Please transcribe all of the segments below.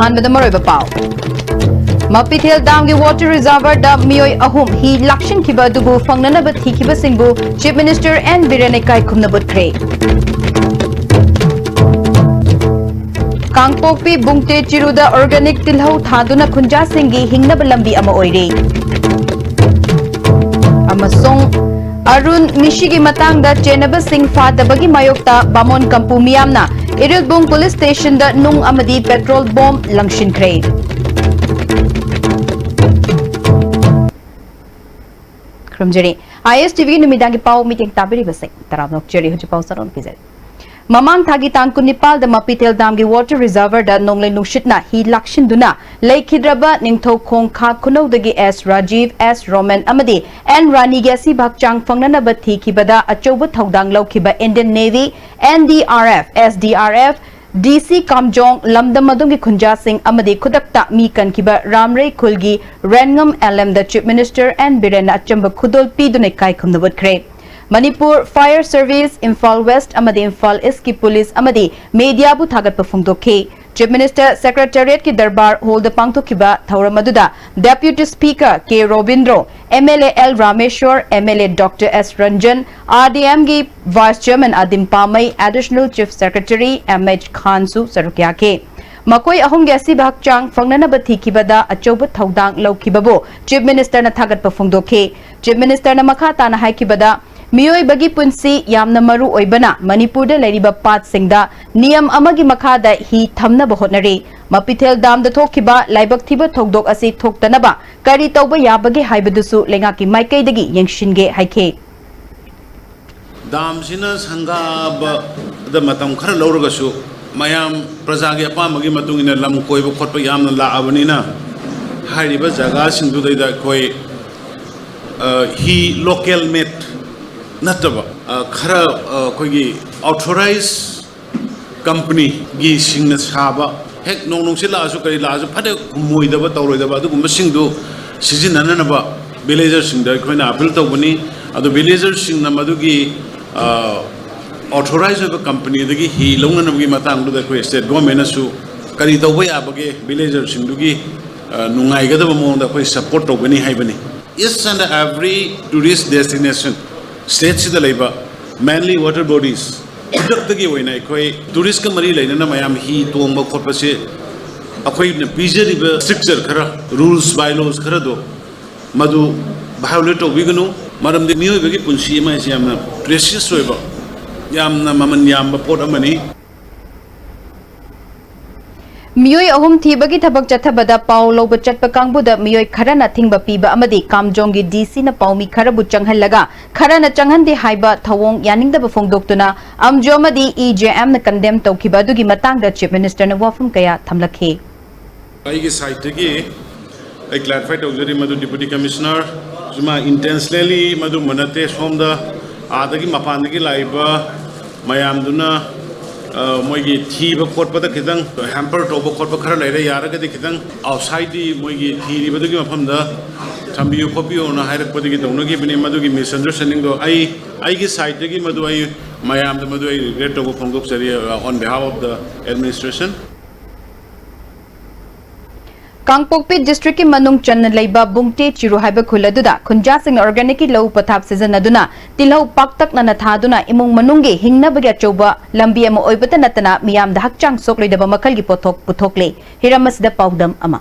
अहानबद मरोइब pav Mapithel Dam ki water reservoir da miyoi ahum hi lakshin kiba dubu fangnana ba thikiba singbu Chief Minister N Birane kai khumnabut kre Kangpokpi bungte chiruda organic tilhau thaduna khunja singi hingnaba lambi ama oire amasong Arun Mishigi matangda chenaba sing fadabagi mayokta Bamon Kampu miyamna Irilbung police station da nung amadi petrol bomb langshin kre Krumjeri ISTV numidangi pau meeting tabiri basing tarabnok jeri huju pau saron pizet Mamang thagi tangkun Nepal da Mapithel Dam gi water reservoir da nongle nushitna hi lakshin duna leikidraba ningthau khong kha khunau dagi S Rajiv S Roman amadi N Rani gasi bakchang fangnana ba thikibada achoba thaudang laukiba Indian Navy NDRF SDRF DC Kamjong Lamdam Madungi Khunja Singh Amadi Kudakta Mi Kankiba Ramrei Khulgi Rangam LM the Chief Minister and Birena Chamba Khudol Pidune Kai Khumnabut Kre Manipur Fire Service Imphal West Amadi Imphal East ki Police Amadi Media Bu Thagat Pafungdokhe Chief Minister Secretariat ki Darbar hold the Pangtokiba Thauramaduda Deputy Speaker K Robindro MLA L Rameshwar MLA Dr S Ranjan RDM ki Vice Chairman Adim Pamai Additional Chief Secretary MH Khansu Sarukyake Makoi ahum gasi bakchang fangnana bathi kibada achoba thaudang laukibabo Chief Minister na thagat pafungdokhe Chief Minister na makha tana haikibada Miyoi bagi punsi yamna maru oibana Manipur da lairiba pat singda niyam amagi makhada hi thamna bahotnari Mapithel Dam da thokiba laibak thiba thokdok asi thoktanaba kari tauba yabagi haibadusu lengaki maikai dagi yengshinge haike Dam sina sanga ba da matam khara lauragasu mayam prajagi apamagi matungina lam koiba khotpa yamna laabanina hairiba jaga singdu da koi hi local made Nataba Kara Kogi authorized company gi singna saba hek nong sila asu kari la asu phade moidaba tawroidaba adu gumba singdu sizinana ba villager singda koina appeal tawbani adu villager singna madugi authorized company dagi hi longna gi matang du da ko state government asu kari tawba yabage villager singdugi nungai gadaba mo da ko support tawbani haibani each and every tourist destination States the labor, mainly water bodies. Tourist Kamari Lana Mayam he to Omba Corpase, a preserve stricture rules, bylaws, Karado, Madu, Bahauleto Vigano, Madam the new Vigipunshima is Yamna, precious river, Yamna Maman Yamba Portamani. Miyoi ahum thibagi thabak chathabada pau loba chatpa kangbuda miyoi kharana thingba piba amadi kamjongi DC na paumi kharabu changhallaga kharana changhande haiba thawong yaningda bafongdoktuna amjomadi EJM na condemn tawkiba dugi matangda Chief Minister na wafum kaya thamlakhe aigi site gi I clarified auxiliary madu Deputy Commissioner juma intensely madu manate somda adagi mapandagi laiba mayamduna moigi thiba khotpa da khidang hamper toba khotpa khara leire yaraga de khidang outside di moigi thiri badugi mafam da thambiyo khopiyo na hairak padigi dongno gi bini madugi misunderstanding do ai gi side gi madu ai mayam da madu ai regret toba phongok sari on behalf of the administration Kangpokpi district ki manung chan leiba bungte chiru haiba khuladuna khunja sing organic ki lau pathap season aduna tilhau paktak na thaduna imung manungge hingna bagya choba lambi ama oibata natana miyam da hakchang sok leidaba makal gi pothok puthokle hiramas da paudam ama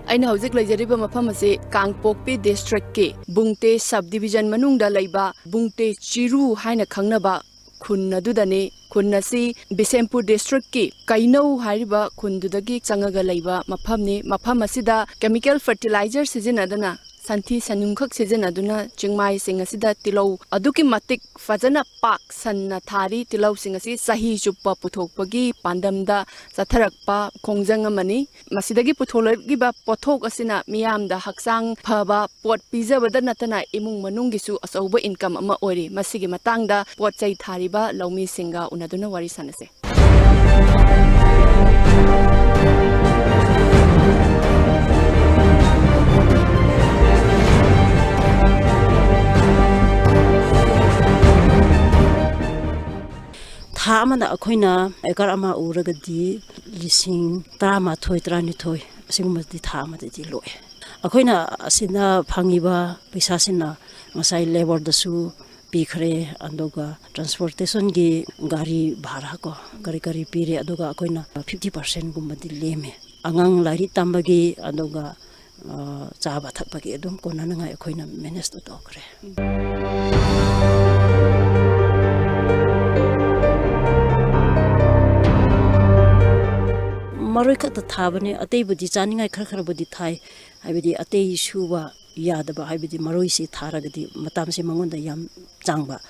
aina hojik leijariba mafam ase Kangpokpi district ke bungte subdivision manung da leiba bungte chiru haina khangnaba khunna dudane khunna si Bisempur district ki kainau hariba khundudagi changaga leiba mafamni mafam asida chemical fertilizer sizinadana santhi sanungkhak sizinaduna chingmai sing asida tilau aduki matik fajana pak sanna thari tilau sing asi sahi chuppa puthokpagi pandamda satharakpa khongjang amani masidagi putholagi ba pothok asina miyamda haksang phaba pot pijabada natana imung manungi su asauba income ama ori masigi matangda pot chai thariba laumi singa unaduna wari sanase था अमदा अखोइना एकर अमा उरगदी लिसिंग तरामा थोय तरानि थोय सिगुमदि था अमदि लोए अखोइना असिना फंगिबा पैसासिना ngasai labor dasu pikhre aduga transportation gi gari bhara ko kari kari pire aduga akoina 50% gumbadi leme angang lari tambagi aduga chaba thakpagi adum konana ngai akoina manage to tokre maroi ka ta thabane atei budi chaningai khar khar budi thai haibidi atei shuba yadaba haibidi maroi si tharagadi matam se mangonda yam changba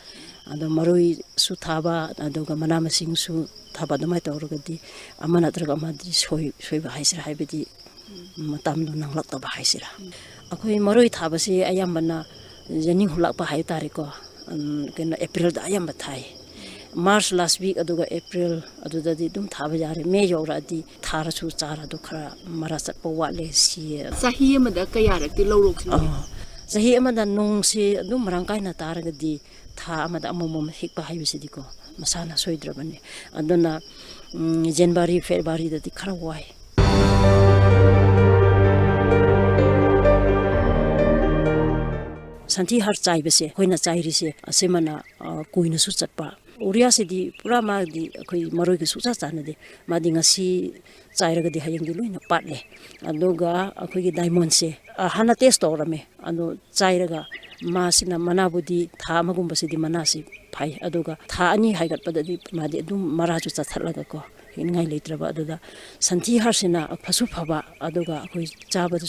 ado maroi su thaba adoga mana masing su thaba domai tawragadi amana traga amadri soi ba haisira haibidi matam do nanglak ta ba haisira akoi maroi thaba se ayambana janing hulak pa hai tari ko kena april da ayamba thai March last week aduga April aduda di dum thaba jare May yora di thara su chara do khara mara sat po wa le si sahi amada kayarak ti lorok sahi amada nong si dum rangkai na taraga di tha amada amomom hikpa haibisi di ko masana soidrabani aduna January February da di khara wai santi har chai bese hoina chai ri se asemana kuina su chatpa Uria se di pura ma di koi maroi ki sucha chana de ma di ngasi chairaga di hayang di loina patle aduga akoi gi diamond se hana test orame anu chairaga ma sina manabudi tha magumba se di manasi phai aduga tha ani haigat padadi ma di adum maraju chathalaga ko ngai leitraba aduda santi harsina phasu phaba aduga akoi chaba du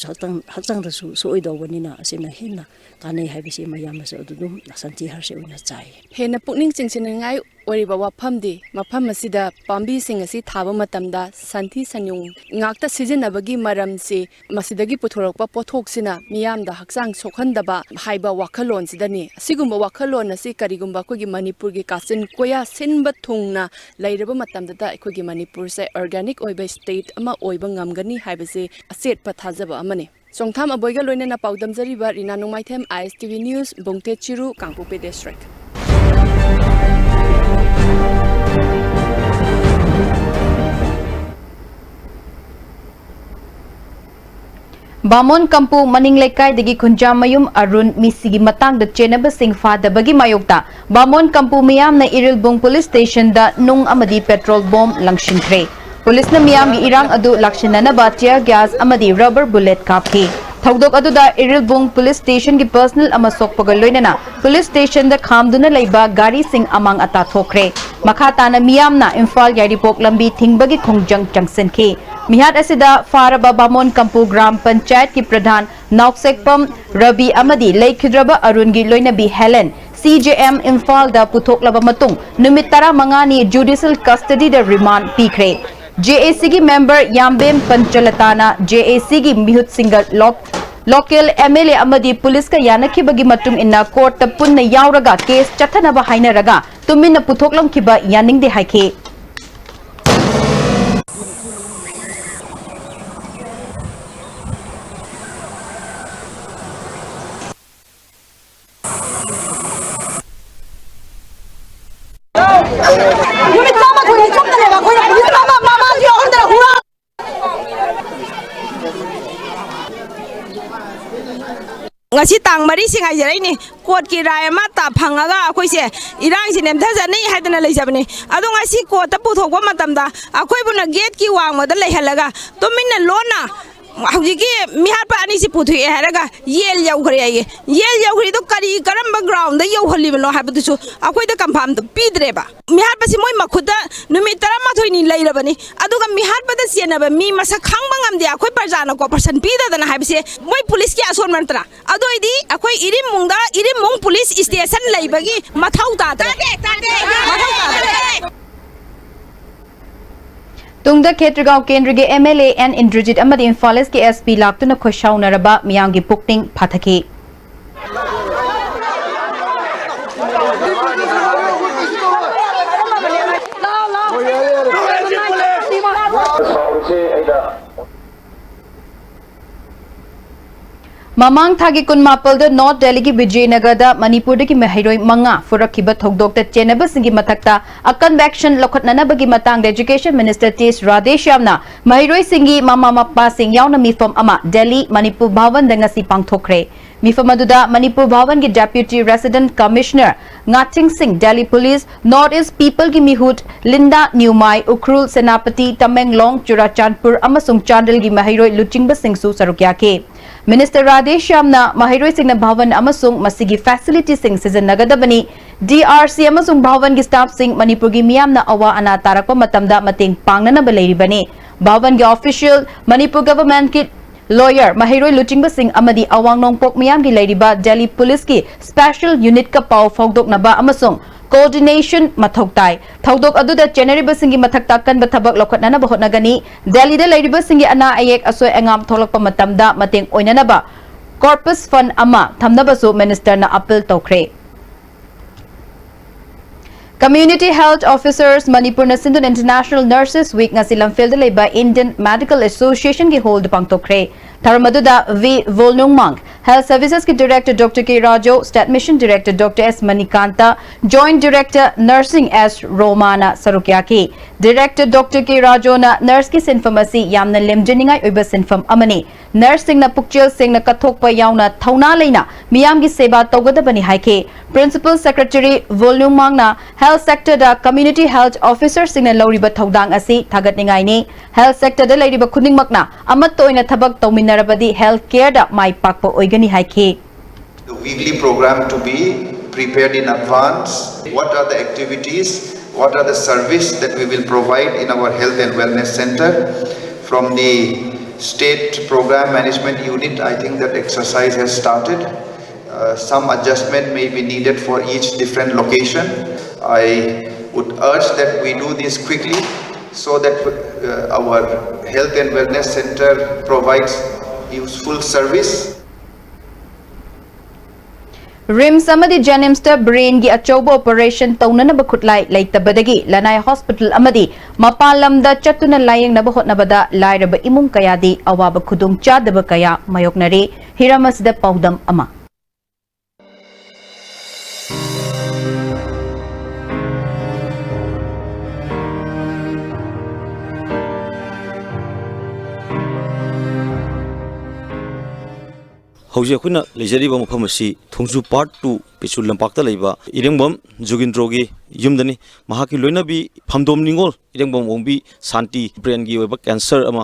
hakchang da su soidobani na asina hinna kanai haibisi mayam se adudum santi harse oina chai hena pukning chingchinangai oriba wafamdi mafam asida pambi sing asi thaba matamda santhi sanyung ngakta sijinabagi maram se masidagi puthorokpa pothok sina miyamda hakchang sokhandaba haiba wakhalon sidani asigumba wakhalon asi karigumba kogi manipur gi kasin koya sinba thungna leiraba matamda da kogi manipur se organic oiba state ama oiba ngamgani haibase aset pathajaba amane Songtham aboiga loine na paudam jariba rina nongmaithem ISTV News Bungte Chiru Kangpope District Bamon Kampu Maning Lekai dagi Khunjamayum Arun Misigi Matang da Chenaba Singh Fada bagi Mayokta Bamon Kampu Miyam na Irilbung Police Station da Nung Amadi Petrol Bomb Langshinkre Police na Miyam gi Irang adu Lakshinana ba tear gas amadi rubber bullet kapki Thogdok adu da Irilbung Police Station gi personal ama sokpagal loinana Police Station da khamduna leiba gari sing amang ata thokre Makata na Miyam na Imphal Yaripok lambi thingbagi khongjang changsen ki Mihat asida Faraba Bamon Kampu Gram Panchayat ki Pradhan Nauksekpam Rabi Amadi Laikhidraba Arun gi Loinabi Helen CJM Imphal da putoklaba matung numit tara mangani judicial custody da remand pikre JAC ki member Yambem Panchalatana JAC ki Mihut Singal local MLA Amadi police ka yanaki bagi matung inna court ta punna yauraga case chathanaba hainaraga tuminna puthoklam kiba yaning de haike ngasi tang mari singa jarai ni court ki rai ma ta phangaga akoi se irang si nem thaja nei haidana leijabani adu ngasi court ta puthokwa matam da akoi buna gate ki wang ma da leihalaga tuminna lona hauji mihar pa ani si puthu e haraga yel yaw khari ai yel yaw khari to kari karamba ground da yaw halibno habdu su akoi da confirm to pidre ba mihar pa si moi makhuda numi tarama thoini leirabani aduga mihar pa da siena mi masa khang bangam dia akoi parjana ko person pida da na habse moi police ki ason mantra ado idi akoi irim mung police station leibagi mathau ta Tungda Khetragaon Kendra ge MLA and Indrajit amadi Imphal ke SP laktuna khoshaunaraba miyam gi pukting phathaki Mamang thagi kun mapal da North Delhi ki Vijaynagar da Manipur da ki mahiroi manga furakhiba thokdok ta chenaba singi mathakta akan action lokhatnana bagi matang Education Minister T.S. Radheshyamna mahiroi singi mama mappa sing yauna mifam ama Delhi Manipur Bhavan da ngasi pangthokre mifam aduda Manipur Bhavan ki Deputy Resident Commissioner Ngating Singh Delhi Police North East People ki mihut Linda Newmai Ukrul Senapati Tamenglong Churachandpur amasung Chandel ki mahiroi Luchingba Singh su sarukya ke Minister Radheshyamna mahiroi singna bhavan amasung masigi facility sing season nagadabani DRC amasung bhavan gi staff sing Manipur gi miyamna awa ana tarakpa matamda mateng pangnana baleiribani bhavan gi official Manipur government ki lawyer mahiroi luchingba sing amadi awang nongpok miyam gi leiriba Delhi Police ki special unit ka pau fogdok naba amasung coordination mathoktai thaudok aduda general singi mathakta kan bathabak lokhatnana bahotnagani Delhi da leiriba singi ana ayek asoi angam tholakpa matamda mateng oinanaba corpus fund ama thamnabasu minister na appeal tokre Community Health Officers Manipur na Sindhun International Nurses Week nga silang field leba Indian Medical Association ki hold pangtokre Tharamaduda V. Volnungmang Health Services ki Director Dr. K. Rajo State Mission Director Dr. S. Manikanta Joint Director Nursing S. Romana Sarukyaki Director Dr. K. Rajo na nurse ki sinfamasi yamna lemjaningai oiba sinfam amani nursing na pukchil sing na kathokpa yauna thauna leina miyam gi seba tawgadabani haike Principal Secretary Volnungmang na Health Sector da Community Health Officer sing na lawriba thaudang asi thagatningai ni Health Sector da leiriba khuningmakna amat toina thabak tawminarabadi healthcare da mai pakpa oigani haike The weekly program to be prepared in advance. What are the activities? What are the service that we will provide in our health and wellness center? From the state program management unit, I think that exercise has started. Some adjustment may be needed for each different location. I would urge that we do this quickly so that our health and wellness center provides useful service. Rims amadi Janims ta brain gi achoba operation taunana bakhutlai leitabadagi Lanai Hospital amadi mapalam da chatuna layeng na bahotnabada lairaba imung kayadi awaba khudung chadaba kaya mayoknari hiramasda paudam ama Hauji akhuna lejariba mafam asi thongju part 2 pichul lampakta leiba irengbam jogindrogi yumdani mahaki loinabi phamdom ningol irengbam ongbi santi brain gi oiba cancer ama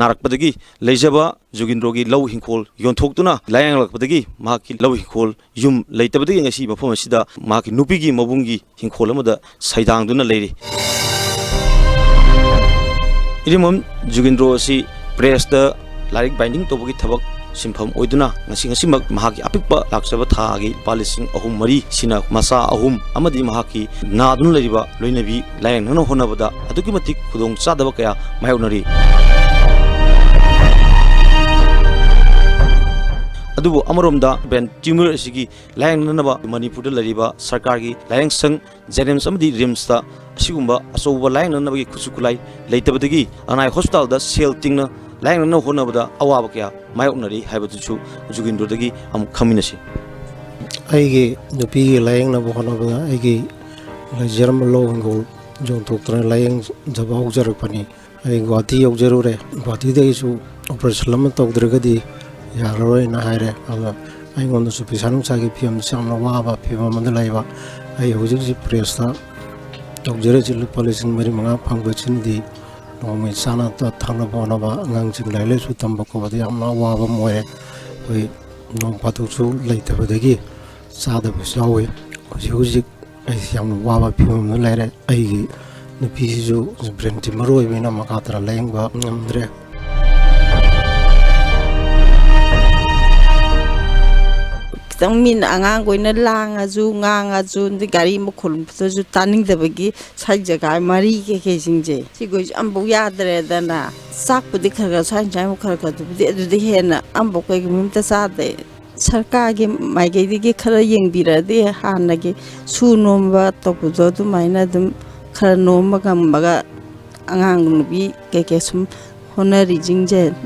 narakpadagi lejaba jogindrogi law hinkol yonthokduna layang lakpadagi mahaki law hinkol yum leitabadagi ngasi mafam asida mahaki nupigi mabungi hinkol amada saidangduna leiri irengbam jogindro asi press da larik binding tobagi thabak Simpham oiduna ngasi mahaki apikpa laksaba thagi palising ahum mari sina masa ahum amadi mahaki nadun leriba loinabi layang nono honabada aduki matik khudong chadaba kaya mayonari adubu amaromda ben tumor asigi layang nanaba Manipur da leriba sarkar gi layang sang Janims amadi Rims ta asigumba asoba layang nanaba gi khusukulai leitabadagi anai hospital da sel tingna Layang na honabada awaba kya mayoknari haibatuchu jugindrodagi am khaminasi aige nupi layang na honabada aige lajaram lo ngol jong doktor layang jaba ujarakpani ai gwati ujarure gwati de isu operation lam tawdragadi yaroi na haire ala ai ngonda su pisanung sagi pm samna waba pm mandalaiba ai hujiksi presta tawjare jil policing mari manga phangbachin di Nomi sana ta thangna bonaba ngang jing laile su tamba ko badi amna waba moe oi nong patu su leita badagi sada bisawe oji ai yam waba phim no laire ai gi nupi ju brenti maroi bina makatra lengba ngamdre min angang goina lang aju ngang aju ndi gari mo khulum to ju taning da bagi sai jaga mari ke jingje si go ambo yadre dana sak pudi khaga sai jai mo khaga du de de hena ambo ko gi mimta sa de sarkar gi mai ge gi khara yeng bira de han gi su nom ba to ku do du maina dum khara nom ma gam baga angang nu bi ke sum honari jingje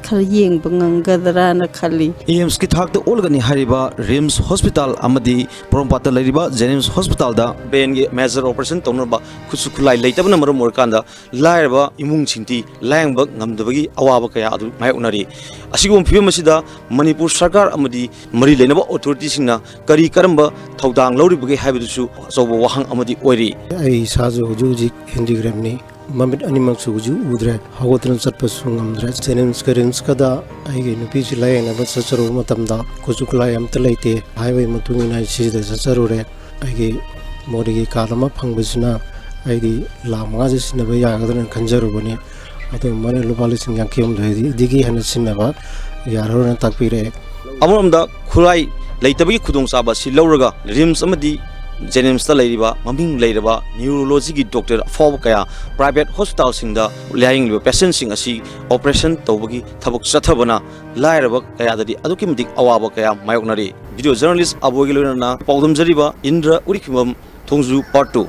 खर Young बंगंगदरा न खली AIIMS की थाक ओलगनी Hariba RIMS hospital अमदी पोरमपाता लरिबा जेनिम्स hospital दा Ben गे major operation तौनबा खुसु खुलाई लेतबना मरम मोरकांदा लायरबा इमुंग छिंती lying bug ngамदबगी अवाबा कया अदु मायउनारी असिगुम film असिदा Manipur सरकार अमदी मरी लेनबा अथॉरिटी सिंगना करी करंबा थौदांग लौरिबगे हाइबदुसु अचौबा वाहंग अमदी ओइरी आई साजु हुजुजी हिंदीग्रामनी ममित अनिमक सुजु उद्रे हगोतन चटपसु ngamdre जेनिम्स करिम्स कदा आइगे नुपी सिलायना बसचरो मतमदा कुजुकला यमत लेते हाईवे मतुंगिना सिदा सचरोरे आइगे मोरिगे कालमा फंगबसिना आइगे लामा जसिनबा यागदन खंजरुबने अतो मने लुपालिसिंग यांकेम धैदि दिगी हन सिनबा यारोना ताकपिरे अमरमदा खुलाई लेतबगी खुदोंग साबा सि लौरगा रिम्स अमदी जेनिम्स ता लेरिबा ममिंग लेरबा न्यूरोलॉजी की डॉक्टर अफाव कया प्राइवेट हॉस्पिटल सिंगदा लाइंग लिबा पेशेंट सिंग असि ऑपरेशन तौबगी थबक चथबना लायरबा कया ददि अदुकि मदिक अवाबा कया मायोकनरी वीडियो जर्नलिस्ट अबोगी लोना पौदम जरिबा इंद्र उरिखिमम थोंजु पार्ट 2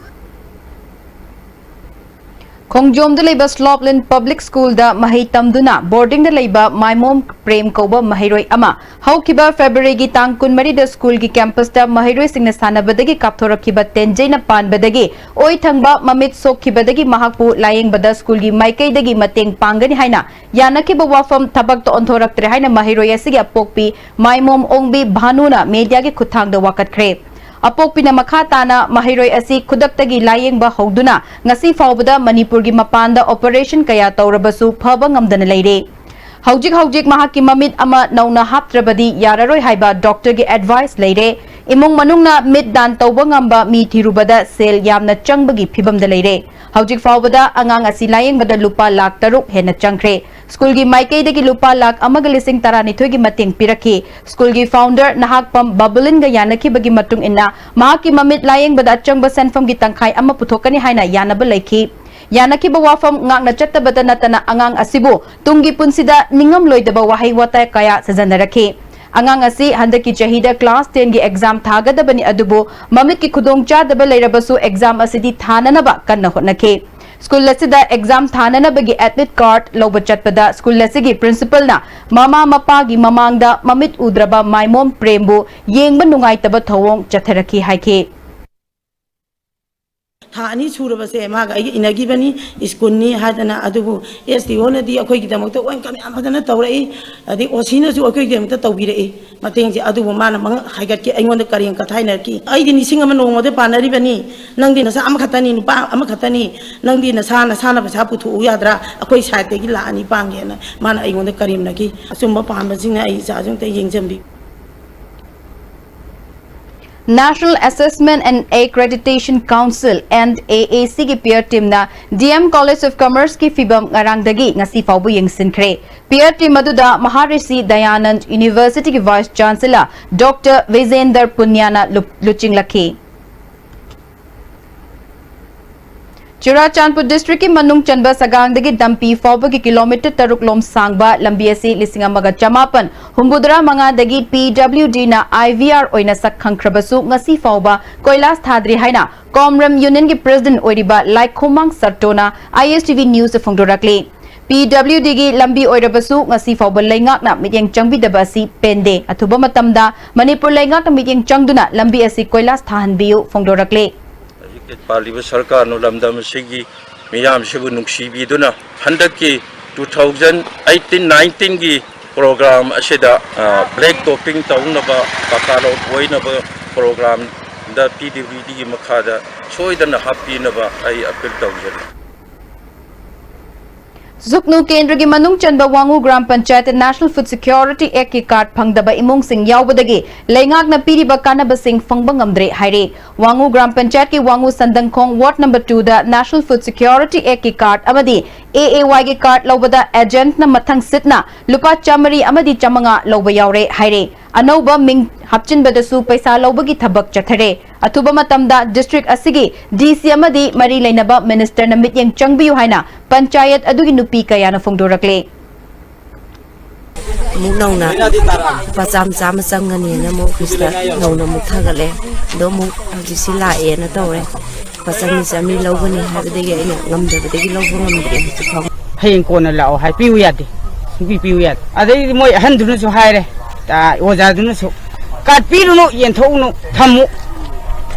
खोंगजोम लेबा स्लॉपलैंड पब्लिक स्कूल दा महै तमदुना बोर्डिंग लेबा माइमोम प्रेम कौबा महिरोय अमा हौकिबा फेब्रुअरी की तांग 19 दा स्कूल की कैंपस दा महिरोय सिंगना सानबदगी कापथोरखिबा तेंजेना पानबदगी ओय थंगबा ममित सोखिबदगी महाकपु लायेंगबदा स्कूल की माइकैदगी मतेंग पांगनी हाइना यानकिबा वाफम थबक तो अंथोरक्तरे हाइना महिरोय असिगी अपोकपी माइमोम ओंगबी भानुना मीडिया के खुथांगदा वाकतख्रे अपोकपिना मखा ताना महिरोय असि खुदक्तगी लायेंगबा हौदुना ngasi फावबदा मणिपुर की मपानदा ऑपरेशन कया तौरबसु फबा ngamdana लेरे हौजिक महाकी ममित अमा नौना हापत्रबदी याररोय हाइबा डॉक्टर की एडवाइस लेरे इमुंग मनुंगना मित दान तौबा ngamba मी थिरुबदा सेल यामना चंगबगी फिबमदा लेरे हौजिक फावबदा अंगांग असि लायेंगबदा लुपा लाख 3 हेना चंगख्रे स्कूल की माइकैदगी लुपा लाख 1,12,13 की मतेंग पिरखी स्कूल की फाउंडर नाहकपम बबलिन गा यानखिबगी मतुंग इन्ना महाकी ममित लायेंगबदा अचंगबा सेनफम की तंखाई अमा पुथोकनी हाइना यानबा लेखी यानखिबा वाफम ngang चत्तबदा नतना अंगांग असिबो तुंगी पुंसिदा निंगम लोइदबा वाहै वाता कया सजनरखी अंगांग असि हंदकी चहीदा क्लास 10 की एग्जाम थागदबनी अदुबो ममित की खुदोंग चादबा लेरबसु एग्जाम असिदी थाननबा कन्न होनखे स्कूल असिदा एग्जाम थाननबगी एडमिट कार्ड लौब चटपदा स्कूल असिगी प्रिंसिपल ना मामा मपागी ममांगदा ममित उद्रबा माइमोम प्रेमबो येंगबा नुंगाइतबा थवोंग चथरखी हाइखे थानी सूरबसे मागा इनगिबनी स्कूलनी हादना अदुबु एसडीओ नदी अखोय की दमक ओन कम आमदना तौरई अदि ओसीना जु अखोय की दमक तौबिरई मतेंग जे अदुबु माना मंग हाइगत के अइंगोंद करियं कथाइनर की अइदि निसिंग अम नोंगोदे पानरिबनी नंगदि नसा अम खतनी नुपा अम खतनी नंगदि नसा पैसा पुथु याद्रा अखोय साइते की लानी पांगेना माना अइंगोंद करियम नकी असुम पामबसिंग अइ जाजुं ते येंगजमबी National Assessment and Accreditation Council (NAAC) की peer team na DM College of Commerce की फिबम ngarangdagi ngasi fawbu yengsinkhre. Peer team aduda Maharishi Dayanand University की Vice Chancellor Dr. Vizender Punyana luchinglaki. Churachandpur district की मनुंग चंबा सगांगदगी दंपी फौब की kilometre 3 लोम सांगबा लंबी असी 5,900 हुंबुदरा मंगादगी PWD ना IVR ओइना सखंख्रबसु ngasi फौबा कोइलास थाद्री हाइना कॉमरम union की प्रेसिडेंट ओइरिबा लाइकोमांग सर्टोना ISTV न्यूज फोंगदोरकले PWD की लंबी ओइरबसु ngasi फौबा लेंगाकना मिटिंग चंगबिदबसी पेंडे अथुबा मतमदा मणिपुर लेंगाकना मिटिंग चंगदुना लंबी असी कोइलास थाहनबियु फोंगदोरकले पालिब सरकार नो लमदम सिगी मियाम सिबु नुक्सीबीदुना हंदकी 2018-19 की प्रोग्राम असिदा ब्लैक टॉपिंग तौनबा पकालो ओइनबा प्रोग्राम द PWD की मखादा सोइदना हापीनबा आई अपील तौजरी जुकनु केंद्र की मनुंग चंबा Wangoo gram panchayat national food security act की कार्ड फंगदबा इमुंग सिंह यावबदगी लेंगाकना पीरिबा कानबा सिंह फंगबंगमद्रे हाइरे वांगू ग्राम पंचायत की वांगू संदंगखोंग वार्ड नंबर 2 दा नेशनल फूड सिक्योरिटी एक्ट की कार्ड अमदी AAY की कार्ड लौबदा एजेंट न मथंग सिटना लुपा चामरी अमदी चमंगा लौबा यावरे हाइरे अनौबा मिंग हपचिनबदसु पैसा लौबगी थबक चथरे अथुबा मतमदा डिस्ट्रिक्ट असिगी DC अमदी मरी लेनबा मिनिस्टर न मिटिंग चंगबियु हाइना पंचायत अदुगी नुपी कयाना फोंगदोरकले मुनौना पचाम चाम चंगनी न मो खिस्ता नौना मुथगले दो मु हजिसि लाए न तौरे पचामी चामी लौबनी हाबदेगी आइना ngamदबदेगी लौबो ngamदरे हयें कोना लाओ हाय पिउ यादे supi piu ya adai moi han dunu su haire ta oja dunu su kat piru no yen thau no thamu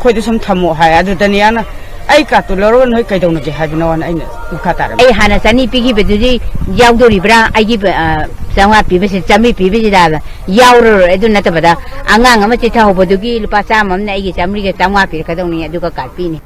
khoi de sum thamu hai adu taniana ai ka tu loro noi kai dong ke hai bino ai mukha tar ai hana sani pigi beduri yaw do ribra ai gi sangwa pi bese chami pi bese da yaw ro edu na ta bada angang ama chi thau bodugi lupa sa mam na ai gi chamri ke sangwa pi ka dong ni adu ka kat pi ni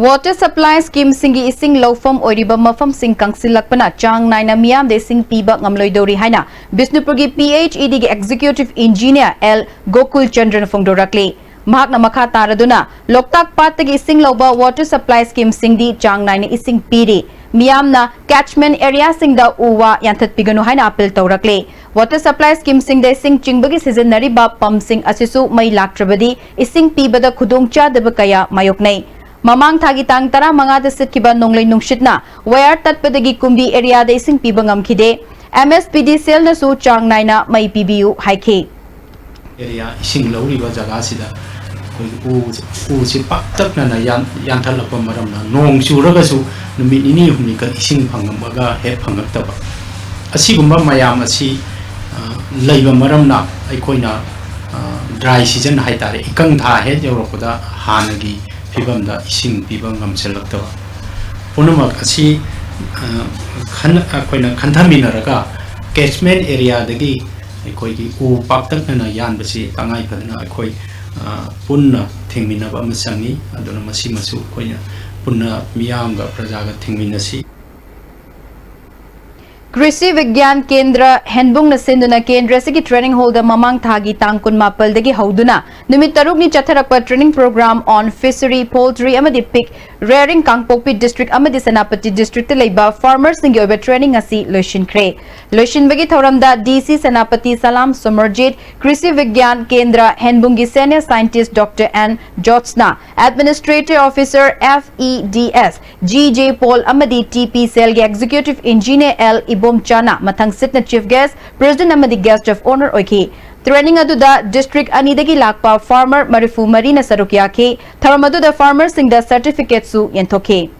Water supply scheme singi ising lofam oiriba mafam sing kangsilakpana chang naina miyam de sing piba ngamloidori haina Bisnupurgi PHED gi executive engineer L Gokul Chandran Fongdorakle mahakna makha taraduna Loktak Pat gi ising loba water supply scheme singdi chang naina ising piri miyamna catchment area singda uwa yanthat piganu haina appeal tawrakle water supply scheme singde sing chingbagi seasonary ba pump sing asisu mai laktrabadi ising pibada khudongcha deba kaya mayoknai Mamang thagi tang tara mangada sitkiba nonglai nungshitna wire tatpadagi kumbi area de sing pibangam khide MSPD sel na su chang naina mai PBU haike area ising lori ba jaga sida u si pak tak na yan thal pa maram na nong churaga su numi ini humni ka ising phangam ga he phangak ta ba asi gumba mayam asi leiba maram na ai koina dry season hai tare ikang tha he jawrokoda hanagi pibamda ising pibam ngamselaktawa punamak asi koina khantaminaraga catchment area dagi koi gi u paktak na yan basi tangai phadna koi punna thingminaba amasangi aduna masi masu koina punna miyamga prajaga thingminasi Krisi Vigyan Kendra Henbung na sinduna Kendra sigi training holder mamang thagi tangkun mapal dagi hauduna numit taruk ni chatharakpa training program on fishery poultry amadi pig rearing Kangpokpi district amadi Senapati district leiba farmers singi oba training asi loishin kre loishin bagi thoramda DC Senapati Salam Sumerjit Krisi Vigyan Kendra Henbung gi senior scientist Dr. N Jotsna administrative officer FEDS GJ Paul amadi TP cell gi executive engineer L Bom Chana Mathang Sitna Chief Guest President Amadi Guest of Honor Oiki Training Aduda District Anidagi Lakpa Farmer Marifu Marina Sarukyake Tharamaduda Farmer Singda Certificate Su Yentoke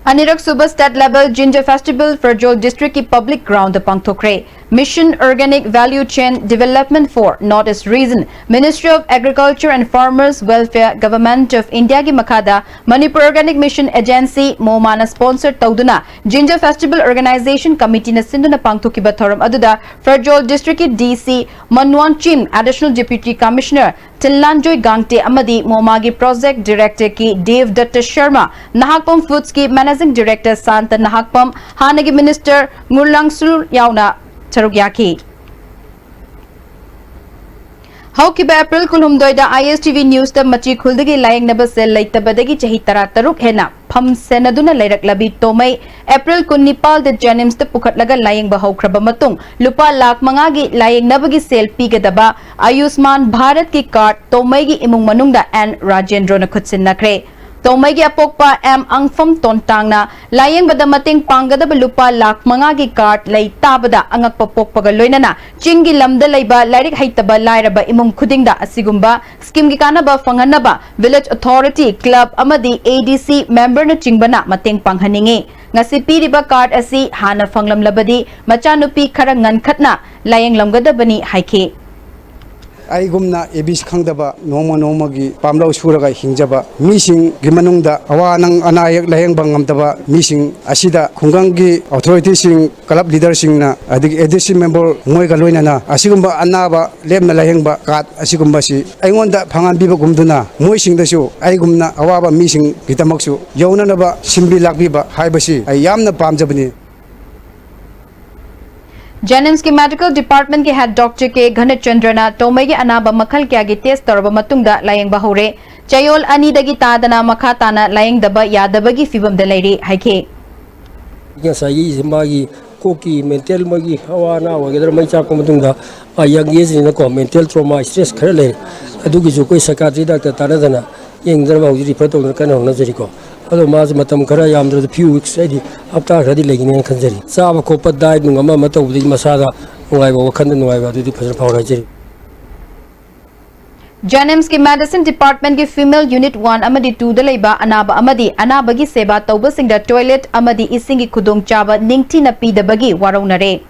Anirak Suba State Level Ginger Festival Frajol District ki Public Ground Pangtokre Mission Organic Value Chain Development for Northeast Region Ministry of Agriculture and Farmers Welfare Government of India ki Makada Manipur Organic Mission Agency Momana sponsored Tauduna Ginger Festival Organization Committee na Sinduna Pangtoki Bathoram Aduda Frajol District ki DC Manwan Chim Additional Deputy Commissioner Tillanjoy Gangte Amadi Momagi Project Director ki Dave Datta Sharma Nahakpam Foods ki Managing Director Santa Nahakpam Hanagi Minister Ngurlangsur Yauna Charugyaki Haukiba April Kulumdoida ISTV News the Machi Kuldagi lying number cell like the Badagi Chahitara Taruk Hena Pum Senaduna Lerak Labi Tomai April Kunipal the Janims the Pukatlaga lying Bahau Krabamatung Lupa Lak Mangagi lying Nabagi sale Pigadaba Ayusman Bharat ki card Tomagi Imung Manungda and Rajendro Nakutsin Nakre Tomai gi apokpa M angfam tontangna layeng bada mating panggada lupa lak mangagi card lay tabada angak papokpaga loinana chingi lamda layba lairik haitaba lairaba imum khudingda asigumba scheme gi kanaba fanganaba village authority club amadi ADC member na chingbana mating panghaningi ngasi piriba card asi hana fanglam labadi machanupi khara ngankhatna layeng lamgada bani haike aigumna ebis khangdaba noma gi pamlau suraga hingjaba mising gi manungda awanang anayak layeng bangamdaba mising asida khungang gi authority sing club leader sing na adig ADC member moi ga loinana asigumba anaba lemna layengba kat asigumba si aingonda phangan biba gumduna moi sing da su aigumna awaba mising gitamaksu yaunanaba simbi lakbiba haibasi ay yamna pamjabani Janims ki Medical Department ke Head Doctor ke Ghanat Chandrana Tomai gi anaba makhal kya gi test taraba matungda layeng bahore chayol ani dagi tadana makhatana layeng daba yadaba gi fibam da leire haike ya sai magi koki mental magi hawana wagedra mai cha ko matungda ayang yes ni ko mental trauma stress khare le adugi jo koi psychiatrist doctor tanadana yeng dara ba uri photo kan hona jeri ko ado mas matam khara yamdra few weeks adi hafta khadi legine khanjari saba ko padai nungama matawdi masada ngai ba wakhan ngai ba dudi phajra phawra jeri Janims ki Medicine Department ki Female Unit 1 amadi 2 da leiba anaba amadi anabagi seba tawbasingda toilet amadi isingi khudong chaba ningthi na pidabagi warawnare.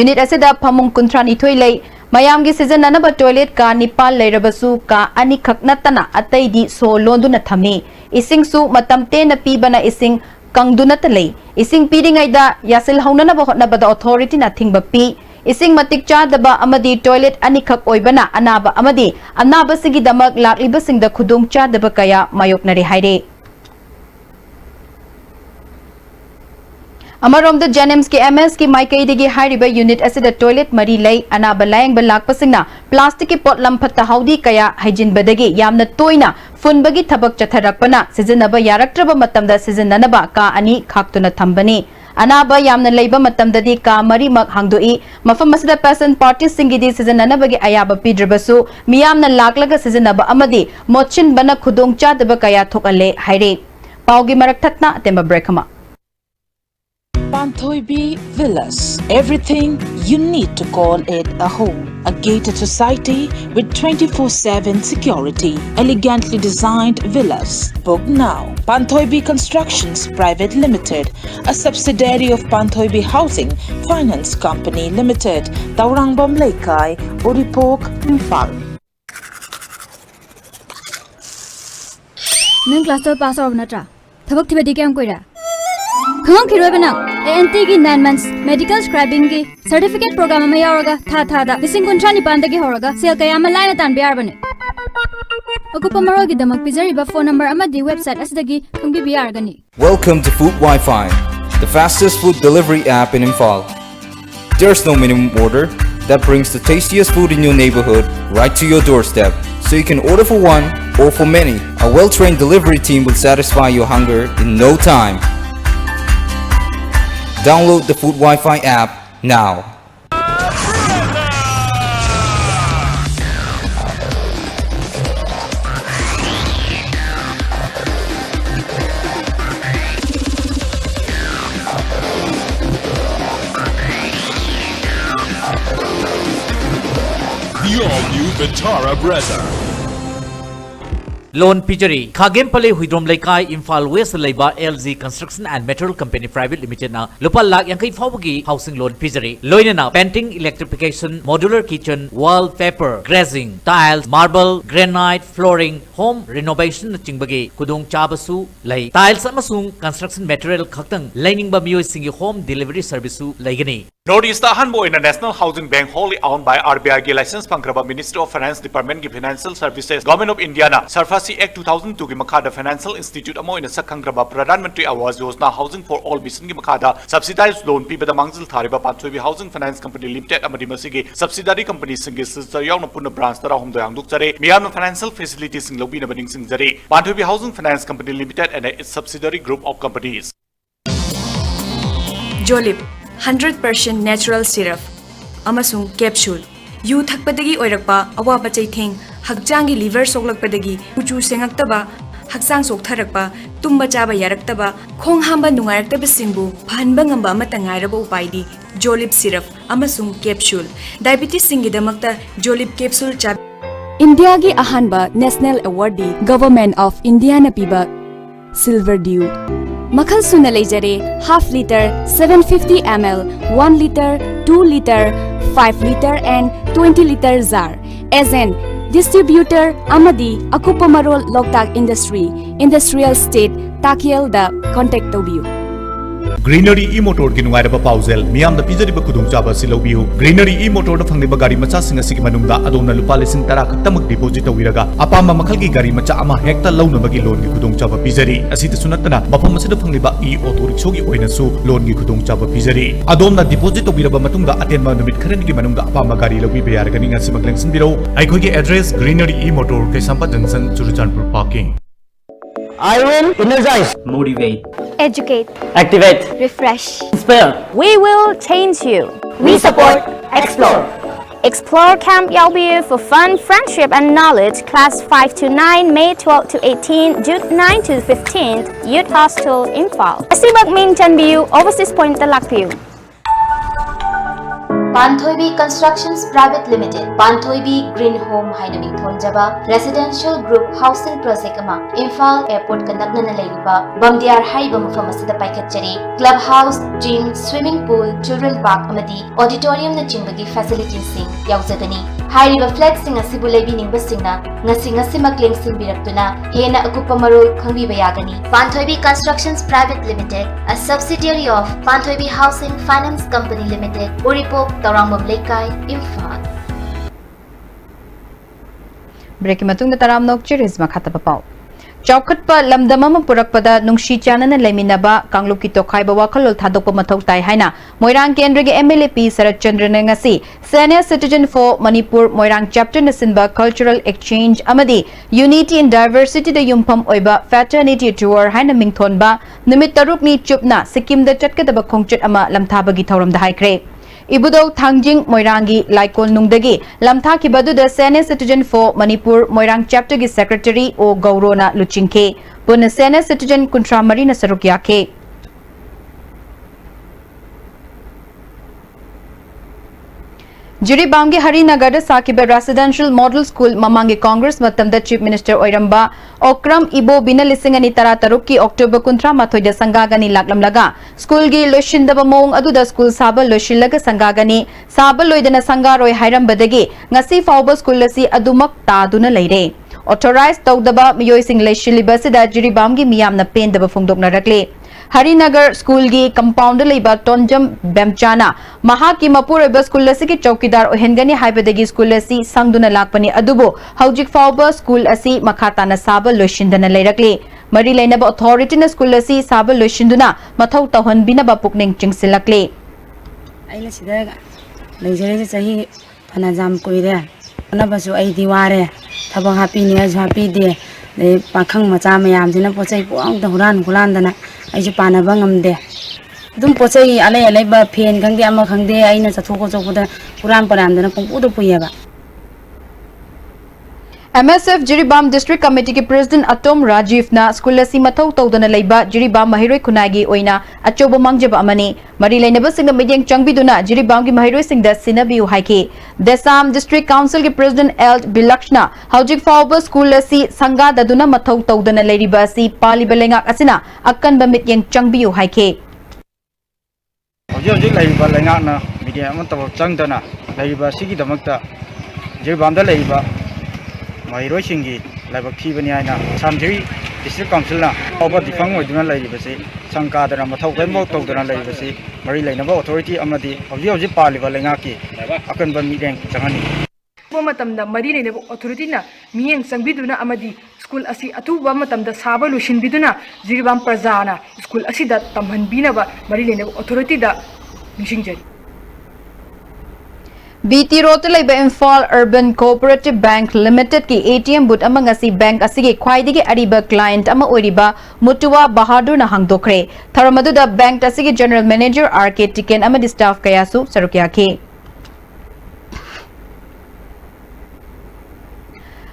Unit asida phamung kuntrani thoilei mayamgi season anaba toilet ka nipal leirabasu ka ani khaknatana ataidi so londuna thami ising su matamte na pibana ising kangduna talei ising piringai da yasil haunana ba hotna bada authority na thingba pi ising matik chadaba amadi toilet anikhak oibana anaba amadi anaba sigi damak lakliba singda khudung chadaba kaya mayoknari haire. Amarom the Janims ki MS ki Maikaidigi Hariba unit asida toilet mari lay anaba layang balak pasingna plastic ki pot lampata haudi kaya hygiene badagi yamna toina fun bagi thabak chatharakpana sizinaba yaraktraba matamda sizinanaba ka ani khaktuna thambani. Anaba yamna leiba matamdadi ka mari mak hangdoi mafam masida person party singidi sizinanabagi ayaba pidrabasu miyamna laklaga sizinaba amadi mochin bana khudong chadaba kaya thokale haire. Paugi marak thatna temba breakama. Panthoibi Villas. Everything you need to call it a home. A gated society with 24/7 security. Elegantly designed villas. Book now. Panthoibi Constructions Private Limited, a subsidiary of Panthoibi Housing Finance Company Limited, Taurangbam Laikai, Uripok, Imphal. Nang class 12 pass out natra. Thabak thibadi kyam koira. Khang khiroi banang ANT ki 9 months medical scribing ki certificate program ma yauraga tha da lising kuntrani pandagi horaga sel kaya ma line tan biar bane akupa maro gi damak pizari ba phone number amadi website asdagi khangbi biar gani. Welcome to Food Wi-Fi, the fastest food delivery app in Imphal. There's no minimum order that brings the tastiest food in your neighborhood right to your doorstep, so you can order for one or for many. A well-trained delivery team will satisfy your hunger in no time. Download the Food Wi-Fi app now. The all-new Vitara Brezza. Loan Pijari, Khagempale Huidrom Laikai, Imphal West Laiba LZ Construction and Material Company Private Limited na Lupa Lak Yankai Fawagi Housing Loan Pijari. Loina na painting, electrification, modular kitchen, wallpaper, grazing, tiles, marble, granite, flooring, home renovation na Chingbagi, Kudung Chabasu, Lai, tiles amasung construction material Kaktang, Lining Bamio Singi home delivery service Laigani. Northeast Hanbo in a National Housing Bank wholly owned by RBI ki license Pankraba Ministry of Finance Department ki Financial Services Government of India na Sarfasi Act 2002 ki Makada Financial Institute amo in a Sakangraba Pradhan Mantri Awas Yojana Housing for All Mission ki Makada subsidized loan pi bada mangzil thariba Panthoibi Housing Finance Company Limited amadi masigi subsidiary company singi sister yaw na puna branch tara hum doyang duk jare miyam financial facilities sing lobi na baning sing jare Panthoibi Housing Finance Company Limited and its subsidiary group of companies. Jolip 100% natural syrup amasung capsule yu thakpadagi oirakpa awaba chaitheng hakjangi liver soklakpadagi uchu sengaktaba haksang soktharakpa tumba chaba yaraktaba khong hamba nungaraktaba singbu phanba ngamba matangairaba upaidi Jolip syrup amasung capsule diabetes singi damakta Jolip capsule chab India gi ahanba national award di government of India na piba silver dew Makhal suna leijare half liter 750 ml 1 liter 2 liter 5 liter and 20 liter jar as an distributor amadi akupa marol loktak industry industrial state takiel da contact tobiu Greenery e-motor ki nungairaba pausel miyam da pijariba khudungchaba si lobihu Greenery e-motor da phangniba gari macha singa sigi manungda adona lupa lesing tara khaktamak deposit tawiraga apama makhalgi gari macha ama hekta launabagi loan ki khudungchaba pijari asita sunatana mafam asida phangniba e-auto rickshaw gi oina su loan ki khudungchaba pijari adomna deposit tawiraba matungda atenma numit kharani gi manungda apama gari lobi bayargani ngasi makleng sinbiro aikoi gi address Greenery e-motor Kaisamba Junction Churuchanpur parking. I will energize, motivate, educate, activate, refresh, inspire. We will change you. We support Explore. Explore Camp Yalbiu for fun, friendship and knowledge. Class 5 to 9, May 12 to 18, June 9 to 15th, Youth Hostel, Imphal. Asibak Min Chanbiu, Overseas Point Talakpiu. Panthoibi Constructions Private Limited, Panthoibi Green Home Hainaming Thonjaba, Residential Group Housing Project Ama, Imphal Airport Kanakna Laiba, Bamdiar Haiba Mufamasida Paikachari, Clubhouse, Gym, Swimming Pool, Children Park Amadi, Auditorium na Chimbagi Facilities Sing, Yauzagani. Hairiba flat sing asibu laibining basingna, ngasi makling sinbiraktuna, hena akupa marol khangbiba yagani. Panthoibi Constructions Private Limited, a subsidiary of Panthoibi Housing Finance Company Limited, Uripok, Taurangmam Lekai, Imphal. Break matung taram nok chiris makata papau. Chowkatpa lamdamama purakpada nungshi chanana laiminaba Kanglup ki tokhaiba wakhalol thadokpa mathau tai haina Moirang Kendra ge MLA P Sarat Chandra na ngasi Senior Citizen for Manipur Moirang Chapter na sinba Cultural Exchange amadi Unity in Diversity da yumpham oiba Fraternity Tour haina mingthonba numit taruk ni chupna Sikkim da chatkadaba khongchat ama lamthabagi thauram da haikre Ibudau Thangjing Moirangi Laikol Nungdagi Lamtha Kibadu the Senior Citizen for Manipur Moirang Chapter gi Secretary O Gaurona Luchingke Pun Senior Citizen Kuntra Marina Sarukyake Jiribamgi Harinagar Sakiba Residential Model School Mamangi Congress Matamda Chief Minister Oiramba Okram Ibo Bina Lisingani Tara Taruki October Kuntra Mathoida Sangagani Laklamlaga School gi Loshindaba Mong Aduda School Saba Loshilaga Sangagani Saba Loidana Sangaroi Hairambadagi Ngasi Fauba School Lasi Adumak Taduna Leire Authorized Tawdaba Miyoy Sing Leshilibasida Jiribamgi Miyamna Pendaba Fungdokna Rakle Harinagar School gi compound leiba Tonjam Bemchana Mahaki Mapur eba school lasi ki chowkidar ohengani haibadagi school lasi sangduna lakpani adubo haujik fauba school asi makhatana saba loishindana leirakle mari leinaba authority na school lasi saba loishinduna mathau tawhan binaba pukning chingsilakle aina sida leijere sahi panajam koire anabasu ai diware thabang happy ni as happy de pakhang macha mayam jina pochai puang da huran hulandana aiju panaba ngamde dum pochai alai alai ba fen khangde ama khangde aina chathoko chokuda puran paramdana pungpudu puyaba MSF Jiribam District Committee ki President Atom Rajiv na school lasi mathau tawdana leiba Jiribam Mahiroi Khunagi oina achoba mangjaba amani mari leinaba singa medyang changbiduna Jiribam ki Mahiroi singda sinabiu haiki Desam District Council ki President L Bilakshna Haujik Fauba School lasi sanga daduna mathau tawdana leiriba si paliba lengak asina akkanba medyang changbiu haiki Hojik leiba lengak na media amataw changdana leiba sigi damakta Jiribam da leiba Mahiroi Singi Labak Kibani Aina Samjiri District Council na Oba Difang Oduna Laibasi Sankadana Matau Kemo Todana Laibasi Mari Lainaba Authority Amadi Oji Paliva Lengaki Akan Bamidang Jangani Matamda Mari Lainaba Authority na Miyang Sangbiduna Amadi School Asi Atuba Matamda Saba Lushin Biduna Jiribam Prazana School Asida Tamhan Binaba Mari Lainaba Authority da Nishingjari BT Road Laiba Imphal Urban Cooperative Bank Limited ki ATM booth amang asi bank asigi khwaidigi ariba client ama oiriba Mutua Bahadur na hangdokre tharamadu da bank asigi General Manager RK Tiken amadi staff kayasu sarukyake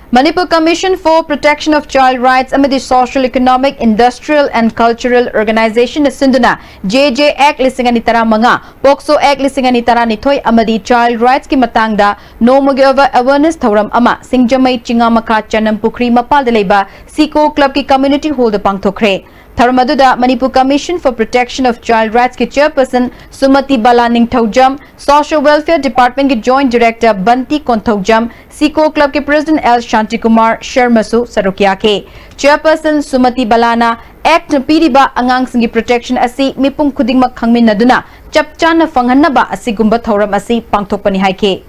Manipur Commission for Protection of Child Rights amadi Social Economic Industrial and Cultural Organization na sinduna JJ Act lisingani tara manga POCSO Act lisingani tara nithoi amadi Child Rights ki matangda nomagova awareness thoram ama singjamai chingamaka chanam pukri mapal leiba Siko Club ki community hall da pangthokre Tharamaduda Manipur Commission for Protection of Child Rights ki chairperson Sumati Balaning Thaujam, Social Welfare Department ki Joint Director Banti Konthaujam, Siko Club ki President L Shanti Kumar Sharmasu Sarukyake, Chairperson Sumati Balana Act na piriba angang singi protection asi mipung khudingmak khangminaduna chapchana fanghanaba asigumba thoram asi pangthokpani haike.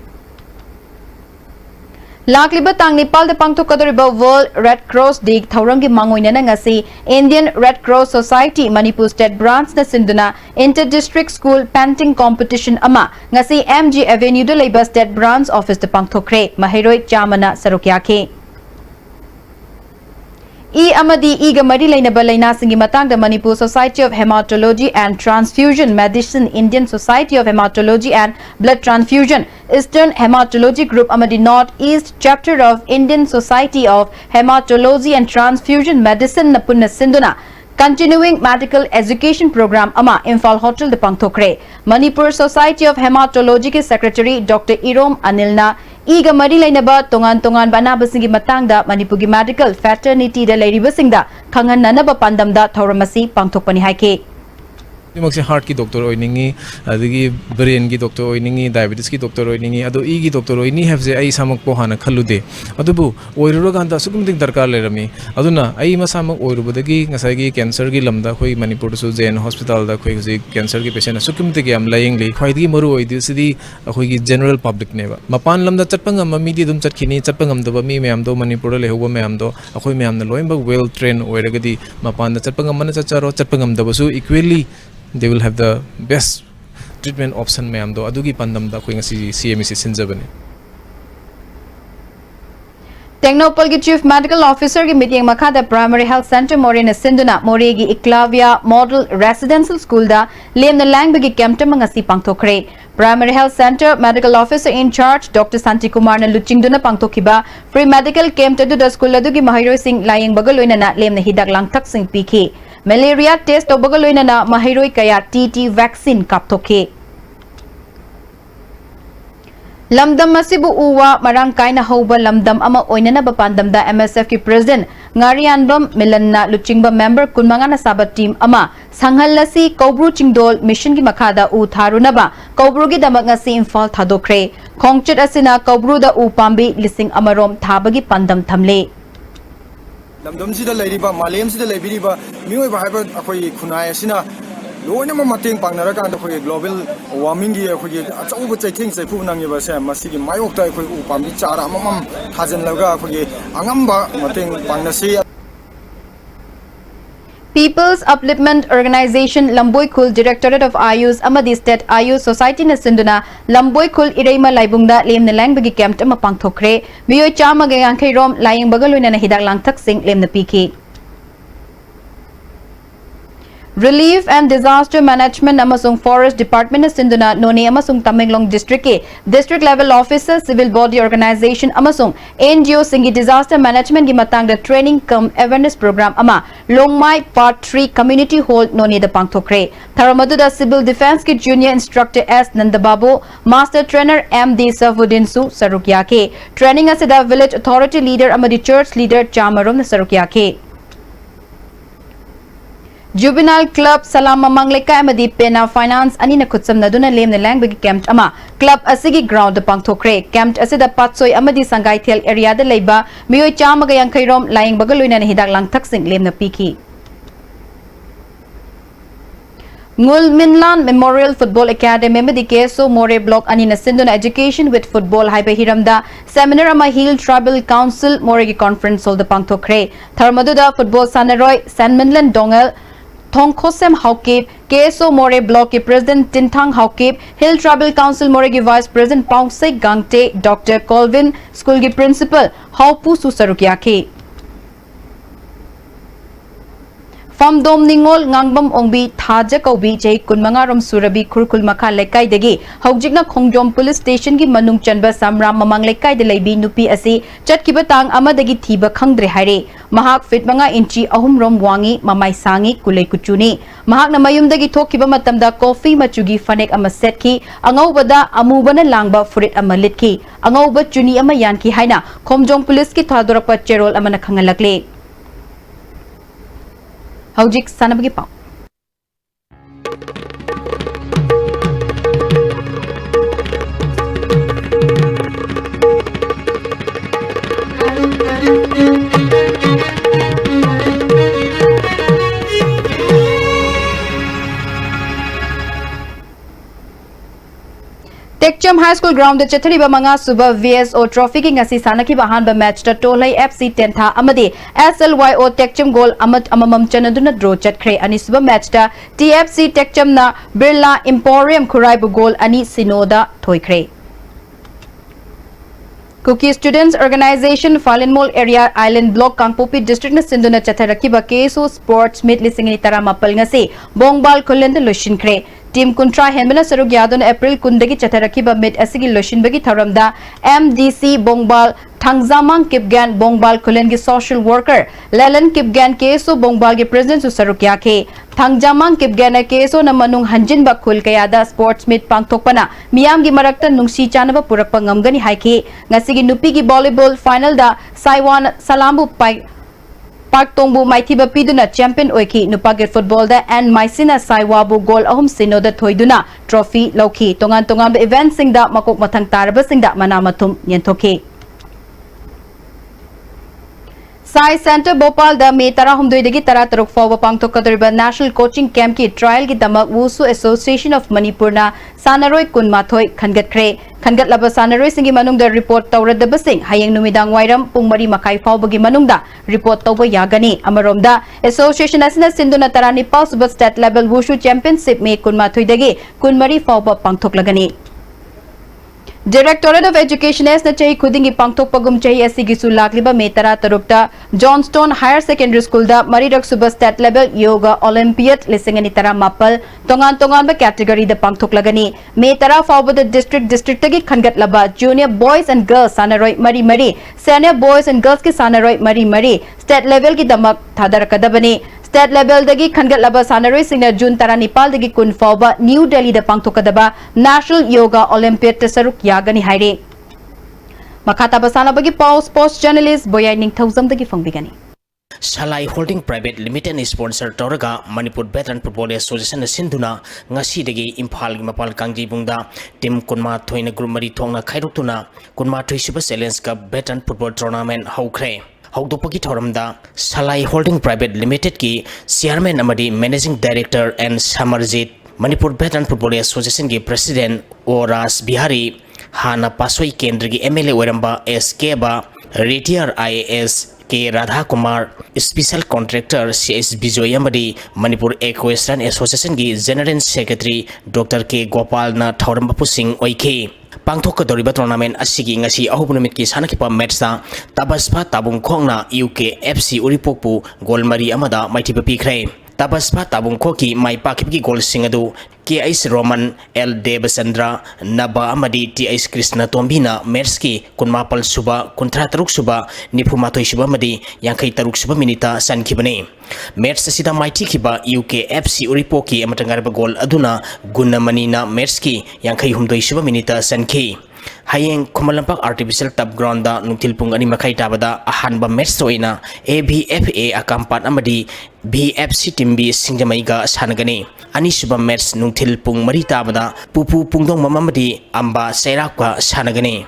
Lakliba tang Nepal de pangthokadoriba World Red Cross Day thaurangi mangoina na ngasi Indian Red Cross Society Manipur State Branch na sinduna Inter-District School Painting Competition ama ngasi MG Avenue de Labor State Branch Office de pangthokre Mahiroi Chamana Sarukyake amadi iga mari lainaba laina singi matang the Manipur Society of Hematology and Transfusion Medicine Indian Society of Hematology and Blood Transfusion Eastern Hematology Group amadi North East Chapter of Indian Society of Hematology and Transfusion Medicine na punna sinduna Continuing Medical Education Program ama Imphal Hotel de pangthokre. Manipur Society of Hematology ki Secretary Dr. Irom Anilna iga mari lainaba tongan banabasingi matangda Manipur gi Medical Fraternity da lairibasingda khangan nanaba pandamda thoramasi pangthokpani haike. से heart की doctor ओइनिंगी अदगी brain की doctor ओइनिंगी diabetes की doctor ओइनिंगी अदो ई की doctor ओइनी हैबजे आई सामक पोहाना खल्लुदे अदुबु ओइरुरगांदा सुकुमदिक दरकार Laramie अदुना आई मसामक ओइरुबदगी ngसाइगी cancer की lambda खोई मणिपुर सु जेन हॉस्पिटल दा खोई हुजी कैंसर की पेशेंट सुकुमदिक याम लाइंगली खोइदगी मरु ओइदि सिदी खोई जनरल पब्लिक नेबा मपान लमदा चटपंगम मीडी दुम चटखिनी चटपंगम दबा मी मैम दो मणिपुर ले होबो मैम दो खोई मैम न लोइम वेल ट्रेन ओइरगदी मपान दा चटपंगम मन चचारो चटपंगम दबसु equally they will have the best treatment option ma'am दो अदुगी पंदम दा खोई ngasi CMC sinjabane Technopol ki Chief Medical Officer ki meeting makada Primary Health Center Morena Sinduna Moregi Iklavia Model Residential School da lem na langbagi ki camp mangasi pangthokre. Primary Health Center Medical Officer in Charge Dr. Santi Kumar na luchingduna pangthokiba free medical camp tadu da school adu ki mahiroi sing laying bagaloina na lem na hidak langthak sing pikhi. Malaria test obagaloina na mahiroi kaya TT vaccine kapthoke. Lamdam masibu uwa marang kaina hoba lamdam ama oinana bapandam da MSF ki president ngarianbam milanna luchingba member kunmanga na sabat team ama sanghallasi Kobru Chingdol mission ki makada u tharunaba Kobru gi damak ngasi Imphal thadokre khongchet asina Kobru da u pambi lising amarom thabagi pandam thamle lamdam sida leiriba malem sida leiriba mioi ba haiba akoi khunai asina लोने म मतेंग पांगनरा कांद खोय global warming गी खोय अचौब चैथिंग चैफु नंगिबा से मसिगी मायोक्ता खोय उपामि चारा ममम थाजन लगा खोय अंगम्बा मतेंग पांगनसी People's Upliftment Organization Lamboi Khul Directorate of Ayus Amadi State Ayus Society na Sinduna Lamboi Khul Ireima Laibungda lem na langbagi camp ma pangthokre miyoi chama ga yankhai rom laying bagaloina na hidak langthak sing lem na piki Relief and Disaster Management amasung Forest Department na Sinduna noni amasung Tamenglong District ke District Level Officer Civil Body Organization amasung NGO singi Disaster Management gi matang da training cum awareness program ama Longmai Part 3 Community Hall noni da pangthokre Tharamadu da Civil Defense ki Junior Instructor S Nandababu Master Trainer MD Safuddin Su sarukya ke Training asida Village Authority Leader amadi Church Leader Chamarom na sarukya ke Juvenile Club Salam Mangleka amadi Pena Finance ani na khutsam naduna lem na langbagi camp ama club asigi ground da pangthokre camp asida patsoi amadi sangai thel area da leiba miyoi chamaga yankhairom lying bagaloina na hidak langthak sing lem na piki Ngul Minlan Memorial Football Academy amadi keso more block ani na sinduna education with football haiba hiramda seminar ama Hill Tribal Council moregi conference hol da pangthokre tharmadu da football sanaroi San Minlan Dongal Thongkhosem Haukip, KSO More Block ke President Tintang Haukip, Hill Tribal Council More ki Vice President Paungsek Gangte, Dr. Colvin, School ki Principal Haupu Susarukya ke. Famdom Ningol Ngangbam Ongbi Thaja Kaubi Jai Kunmangarom Surabi Kurkul Makha Lekai Degi Haujikna Khongjom Police Station ki Manung Chanba Samram Mamang Lekai de Leibi Nupi Asi Chatkibatang Amadagi Thiba Khangdre Hare Mahak Fitmanga Inchi Ahum Rom Wangi Mamai Sangi Kulei Kuchuni Mahak na Mayumdagi Thokiba Matamda Coffee Machugi Fanek Ama Setki Angawbada Amubana Langba Furit Ama Litki Angawba Chuni Ama Yanki Haina Khongjom Police ki Thadorapa Cherol Ama Nakhangalakle Haujik sanabagi pau Techcham High School ground Chathari Bamanga Suba VSO Trophy ki ngasi sanaki bahan ba match ta Tolai FC 10 tha amadi SLYO Techcham goal amat amamam chanaduna draw chatkre ani suba match ta TFC Techcham na Birla Emporium Khuraibu goal ani Sinoda thoikre Cookie Students Organization Falinmol Area Island Block Kangpopi District na Sinduna Chatharaki ba KSO Sports Meet lising ni tara mapal ngasi Bongbal Kulen de Lushin kre team कुंट्रा हेनबना सरुक यादोन अप्रैल कुंदगी चथरखिबा मिट असigi लोशिनबगी थरमदा MDC बोंगबाल थांगजामांग किपगैन बोंगबाल खुलेन की social worker लेलन किपगैन केसो बोंगबाल के president सु सरुक याखे थांगजामांग किपगैन केसो न मनुंग हंजिन बा खुल कयादा स्पोर्ट्स मीट पांगथोकपना मियाम की मरक्ता नुंगसी चानबा पुरकपा ngamgani हाइखे ngasi gi nupi gi volleyball final da Saiwan Salambu pai Park Tongbu Maithiba Piduna champion oiki nupagi football da and Maisina Saiwabu goal ahum sino da thoiduna trophy lauki tongan tongan event sing da makok mathang taraba sing da manamathum yenthoki Sai Center Bhopal da me tara humdoi degi tara taruk fawa pangthokadriba national coaching camp ki trial ki damak Wusu Association of Manipur na sanaroi kunmathoi khangat laba sanaroi singi manung da report tawradaba sing hayeng numidang wairam pungmari makai fawbagi manung da report tawba yagani amarom da association asina sinduna tarani pal suba state level Wushu championship me kunmathoi degi kunmari fawba pangthoklagani Directorate of Education is the Chai Kudingi Pangtok Pagum Chai Asigisu Lakliba Metara Tarukta, Johnstone Higher Secondary School da Maridak Suba State Level Yoga Olympiad Lisingani Tara Mapal, Tongan Tongan category the Pangtok Lagani, Metara Fawba the district Tagi Khangat Laba, Junior Boys and Girls Sanaroi Mari Mari, Senior Boys and Girls Ki Sanaroi Mari Mari, State Level Ki Damak Thadar Kadabani, State level dagi khangat laba sanaroi singna June tara Nepal dagi kun fawba New Delhi da pangthokadaba National Yoga Olympiad tasaruk yagani haire makata basana bagi sports journalist Boyai Ningthauzam dagi fangbigani Salai Holding Private Limited sponsor Toraga Manipur Veteran Football Association Sinduna ngasi dagi Imphal gi mapal kangji bungda team kunma thoina group mari thongna khairuktuna kunma thoi super challenge cup veteran football tournament haukre Hogdopaki Thoramda Salai Holding Private Limited ki Chairman Amadi Managing Director and Samarjit Manipur Veteran Football Association ki President Oras Bihari Hana Pasoi Kendra ki MLA Oramba SK ba Retire IAS K Radha Kumar Special Contractor CS Bijoy Amadi Manipur Equestrian Association ki General Secretary Dr. K Gopal na Thoramba Pusing Oike Pangthok Doriba tournament asigi ngasi ahubunumit ki sanakipa match da Tabaspa Tabung Khongna UK FC Uripokpu gol mari amada maithiba pikre Tabaspa Tabung Khoki mai pakipki gol singadu KS Roman L Devasandra Naba Amadi TS Krishna Tombina Merski kunmapal suba kuntra taruk suba nipumatoi suba madi yankai taruk suba minita sankibane match asida maiti kiba UK FC Uripoki amatangarba gol aduna Gunamanina Merski yankai humdoi suba minita sanki Hayeng Kumalampak Artificial Tap Ground da Nungtilpung ani makai tabada ahanba match soina ABFA akampat amadi BFC Timbi Singjamaiga sanagani ani suba match Nungtilpung mari tabada pupu pungdong mamamadi amba sairakwa sanagani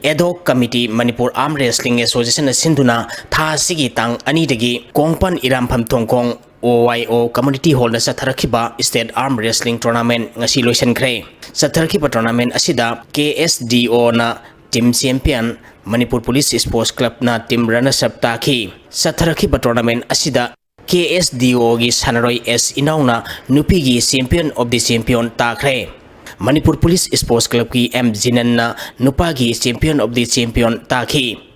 Ad hoc Committee Manipur Arm Wrestling Association Sinduna Tha Sigi Tang Ani Dagi Kongpan Irampam Tongkong OYO Community Hall na Satharakiba State Arm Wrestling Tournament ngasi loisan kre Satharakiba Tournament asida KSDO na Team Champion Manipur Police Sports Club na Team Runners Up taki Satharakiba Tournament asida KSDO gi Sanaroi S inauna nupi gi Champion of the Champion takre Manipur Police Sports Club ki M Jinan na nupa gi Champion of the Champion taki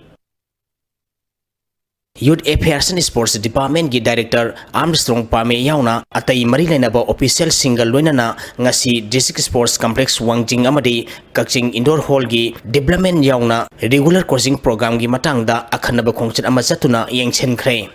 Youth Affairs and Sports Department ki Director Armstrong Pame yauna atai mari lainaba official single loinana ngasi District Sports Complex Wangjing amadi Kakching Indoor Hall gi development yauna regular coaching program gi matangda akhanaba khongchan ama chatuna yengchen khre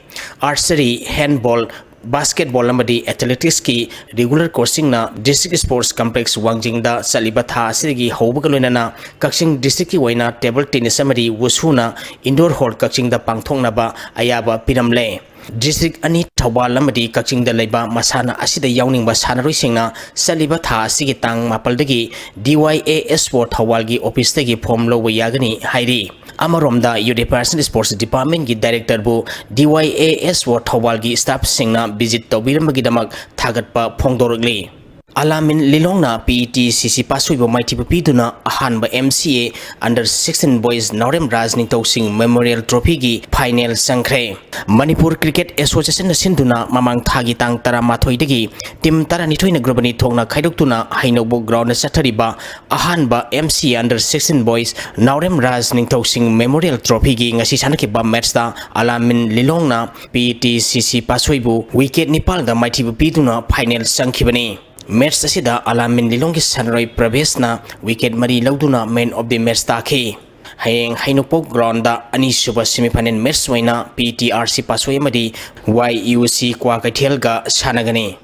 archery handball basketball amadi athletics ki regular coaching na District Sports Complex Wangjing da saliba tha asigi haubaga loinana Kakching district ki waina table tennis amadi wusuna indoor hall Kakching da pangthongna ba ayaba piramle District ani Thawal amadi Kakching da leiba masana asida yawning ba sanaroi singna saliba tha asigi tang mapaldagi DYAS for Thawal gi office tagi form lo yagani hairi Amaromda Youth Affairs and Sports Department ki Director bu DYAS for Thawal gi staff singna visit tawbiramagi damak thagatpa phongdorogli Alamin Lilongna PETCC Pasui Mighty Piduna Ahanba MCA under 16 boys Naurem Rajning Singh Memorial Trophy gi final Sankre Manipur Cricket Association Sinduna Mamang Thagi Tang Tara Mathoidegi Tim Tara Nitoina Grubani Tongna Kaiduktuna Hainobu Ground Satariba Ahanba MCA under 16 boys Naurem Rajning Singh Memorial Trophy gi ngasi sanaki ba match da Alamin Lilongna PETCC Pasuibu wicket Nepal ga Mighty Piduna final Sankibani Match asida Alamin Lilongki Sanroy Pravesna wicket mari lauduna man of the match taki. Hayeng Hainupok ground da ani suba semifinal match waina PTRC pasway madi YUC Kwakathelga sanagani.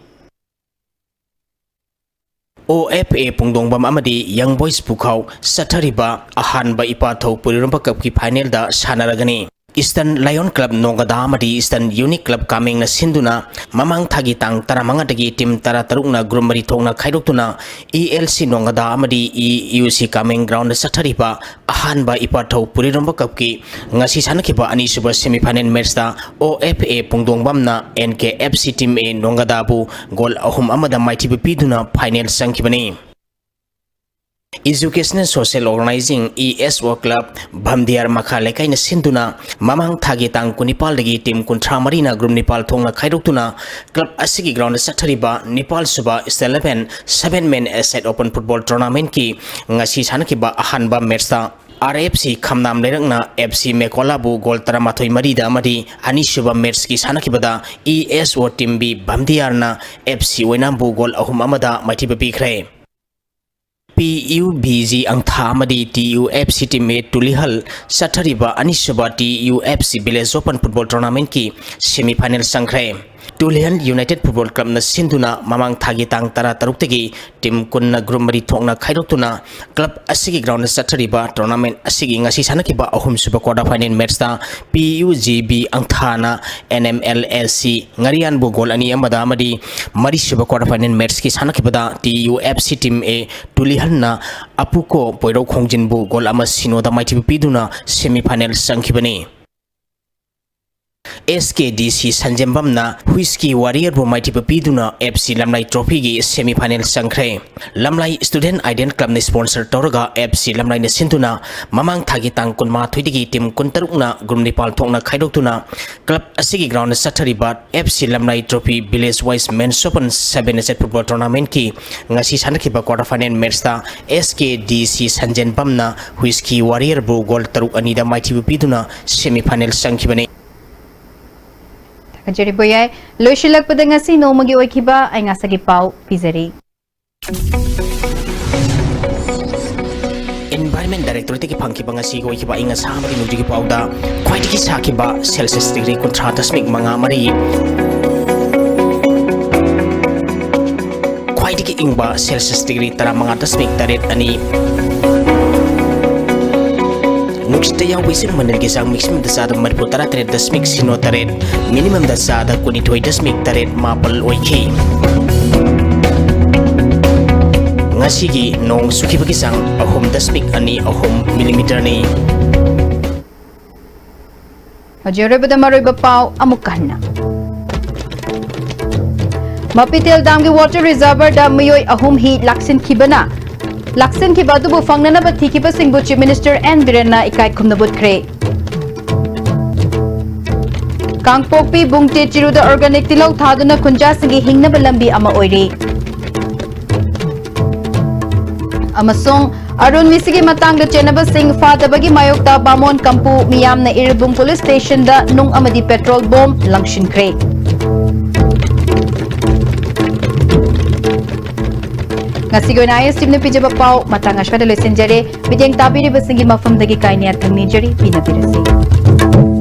OFA Pungdongbam amadi Young Boys Pukau Satariba Ahanba Ipato Purumpa Cup ki final da sanaragani. Eastern Lion Club Nongada amadi Eastern Unique Club kaming na sinduna mamang thagi tang taramanga dagi tim tara tarukna grumari thongna khairokuna ELC Nongada amadi EUC kaming ground sathariba ahanba ipathau puriromba kapki ngasi sanakiba ani suba semifinal match da OFA Pungdongbamna NKFC team A Nongada bu goal ahum amada mighty piduna final sankibani. Educational Social Organizing ESO Club Bamdiar Makhalekai na sinduna mamang thagi tang kunipal dagi team kuntra marina group Nepal thongna khairoktuna club asigi ground sathariba Nepal suba 11 7-man aside open football tournament ki ngasi sanakiba ahanba match da RFC Khamnam Lerangna FC Mekolabu gol taramathoi marida amadi ani suba match ki sanakibada ESO team B Bamdiarna FC Wenambu gol ahum amada maithi bikre PUBG Angtha Amadi TUFC teammate Tulihal Sathariba Anisaba TUFC Village Open Football Tournament ki semi-final Sankre Tulihal United Football Club na sinduna mamang thagi tang tara taruktegi team kunna grumari thongna khairoktuna club asigi ground Sathariba tournament asigi ngasi sanakiba ahum suba quarter final match da PUGB Angthana NMLSC ngarian bu gol ani amada amadi mari suba quarter final match ki sanakibada TUFC team A Tulihal na apuko poiro khongjinbu gol ama sinoda mighty piduna semi final sankibani SKDC Sanjambamna Whiskey Warrior bu mighty piduna FC Lamlai Trophy gi semi final sankre Lamlai Student Ident Club ni sponsor torga FC Lamlai na sintuna mamang thagi tang kunma thoidigi team kuntarukna group Nepal thongna khaidoktuna club asigi ground sathariba FC Lamlai Trophy Village Wise Men's Open 7 set football tournament ki ngasi sanakiba quarter final match da SKDC Sanjambamna Whiskey Warrior bu gol taruk anida mighty piduna semi final sankibani Kajari boyay loishilak padangasi no magi oikiba ay ngasagi pau pizari. Environment Director tiki pangki bangasi go ikiba inga samari nuji ki pauda kwai tiki sakiba Celsius degree kontratasmik manga mari kwai tiki ingba Celsius degree tara manga tasmik taret ani Nuksita yang wisir menelgi sang maximum dasar Manipur tara taret dasmik sino taret minimum dasar kunitoi dasmik taret mapal oiki ngasigi nong suki bagi sang ahum dasmik ani ahum milimeter ni Hajore bada maroi bapau amukana Mapitel dam ki water reservoir da miyoi ahum hi laksin kibana Laksin ki badu bu fangnana ba thiki ba singbu Chief Minister N Birena ikai khumnabut kre Kangpokpi bungte chiruda organic tilau thaduna kunja singi hingna ba lambi ama oiri Amasong Arun Misigi matang da chenaba sing fadabagi mayokta Bamon Kampu miyam na Iribung Police Station da nung amadi petrol bomb langshin kre Ngasigo na ayos team na pijaba pau matang aswada losenjare bideng tabiri basingi mafam dagi kainiat kami jari pinabirasi.